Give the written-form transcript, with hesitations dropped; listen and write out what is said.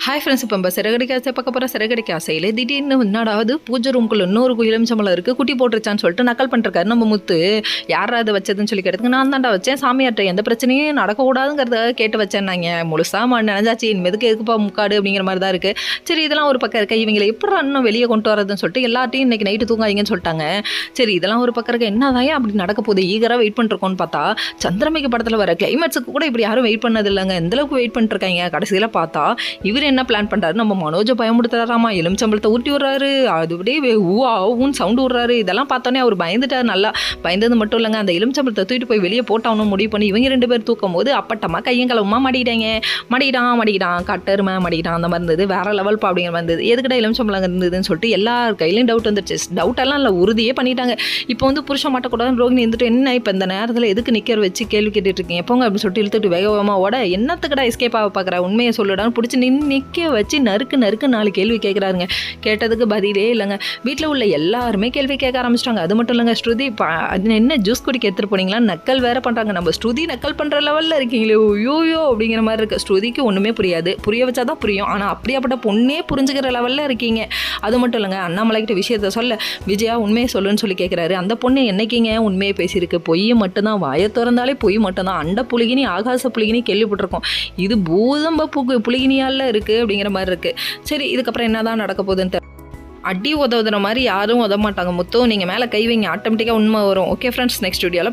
Hi friends, இப்போ நம்ம சிறகடிக்க ஆசை பார்க்க போகிற சிறகடிக்க ஆசையில் திடீர்னு என்னடாவது பூஜை ரூம்குள்ள இன்னொரு எலுமிச்சம்பழம் இருக்குது, குட்டி போட்டுருச்சான்னு சொல்லிட்டு நக்கல் பண்ணிருக்காரு நம்ம முத்து. யாரா அதை வச்சதுன்னு சொல்லி கேட்டதுக்கு நான் தாண்டா வச்சேன், சாமியார்ட்ட எந்த பிரச்சனையும் நடக்கக்கூடாதுங்கிறத கேட்டு வச்சேன். நாங்கள் முழுசாக நினைஞ்சாச்சு, இனிமேதுக்கு எதுக்குப்பா முக்காடு அப்படிங்கிற மாதிரி தான் இருக்குது. சரி, இதெல்லாம் ஒரு பக்கம் இருக்க, இவங்களை எப்படி இன்னும் வெளியே கொண்டு வரதுன்னு சொல்லிட்டு எல்லாத்தையும் இன்றைக்கி நைட்டு தூங்காதீங்கன்னு சொல்லிட்டாங்க. சரி, இதெல்லாம் ஒரு பக்கம் இருக்க, என்னதான் அப்படி நடக்க போகுது, ஈகராக வெயிட் பண்ணிருக்கோன்னு பார்த்தா சந்திரமுகி படத்தில் வர கிளைமேக்ஸுக்கு கூட இப்படி யாரும் வெயிட் பண்ணது இல்லைங்க. எந்தளவுக்கு வெயிட் பண்ணிருக்காங்க. கடைசியில் பார்த்தா இவர் என்ன பிளான் பண்ணுறாரு, நம்ம மனோஜை பயமுடுத்துறாராமா, எலுமிச்சம்பழத்தை ஊட்டி விடுறாரு, அது அப்படியே ஊன்னு சவுண்டு விடுறாரு. இதெல்லாம் பார்த்தோன்னே அவர் பயந்துட்டார். நல்லா பயந்தது மட்டும் இல்லைங்க, அந்த எலுமிச்சம்பழத்தை தூக்கிட்டு போய் வெளியே போட்டாவணும் முடிவு பண்ணி இவங்க 2 பேர் தூக்கும் போது அப்பட்டமா கையங்கலமா மடிக்கிட்டான் கட்டருமா மடிக்கிட்டான். அந்த மாதிரி இருந்தது, வேற லெவல் அப்படிங்கிற மாதிரி இருந்தது. எதுக்கிட்ட எலுமிச்சம்பழம் இருந்ததுன்னு சொல்லிட்டு எல்லார் கையிலையும் டவுட் வந்துருச்சு. டவுட் எல்லாம் இல்லை, உறுதியே பண்ணிட்டாங்க. இப்போ வந்து புருஷன் மாட்டக்கூடாதுன்னு ரோகிணி இருந்துட்டு, என்ன இப்போ இந்த நேரத்தில் எதுக்கு நிற்கிற வச்சு கேள்வி கேட்டுட்டு இருக்கீங்க, எப்போங்க அப்படின்னு சொல்லிட்டு இழுத்துட்டு வேகமாக ஓட, என்னத்துக்கடா எஸ்கேப் ஆக பார்க்குற, உண்மையை சொல்லிடான்னு பிடிச்சி நிற்க வச்சு நறுக்கு 4 கேள்வி கேட்குறாருங்க. கேட்டதுக்கு பதிலே இல்லைங்க. வீட்டில் உள்ள எல்லாருமே கேள்வி கேட்க ஆரம்பிச்சிட்டாங்க. அது மட்டும் இல்லைங்க, ஸ்ருதி அது என்ன ஜூஸ் குடிக்க எடுத்துகிட்டு போனீங்களா, நக்கல் வேற பண்ணுறாங்க. நம்ம ஸ்ருதி நக்கல் பண்ணுற லெவலில் இருக்கீங்களே, யோயோ அப்படிங்கிற மாதிரி இருக்குது. ஸ்ருதிக்கு ஒன்றுமே புரியாது, புரிய வச்சா தான் புரியும். ஆனால் அப்படியாப்பட்ட பொண்ணே புரிஞ்சுக்கிற லெவலில் இருக்கீங்க. அது மட்டும் இல்லைங்க, அண்ணாமலைக்கிட்ட விஷயத்த சொல்ல விஜயா உண்மையை சொல்லுன்னு சொல்லி கேட்குறாரு. அந்த பொண்ணு என்னைக்கிங்க உண்மையை பேசியிருக்கு, பொய் மட்டும்தான், வாயை திறந்தாலே பொய் மட்டும்தான். அண்ட புலிகினி ஆகாச புலிகினி கேள்விப்பட்டிருக்கோம், இது பூதம்ப புலிகினியால இருக்குது அப்படிங்கிற மாதிரி இருக்குது. சரி, இதுக்கப்புறம் என்ன தான் நடக்க போகுதுன்னு அடி உதவுற மாதிரி யாரும் உதவ மாட்டாங்க. முத்து, நீங்கள் மேலே கை வைங்க, ஆட்டோமேட்டிக்காக உண்மை வரும். ஓகே ஃப்ரெண்ட்ஸ், நெக்ஸ்ட் வீடியோவில்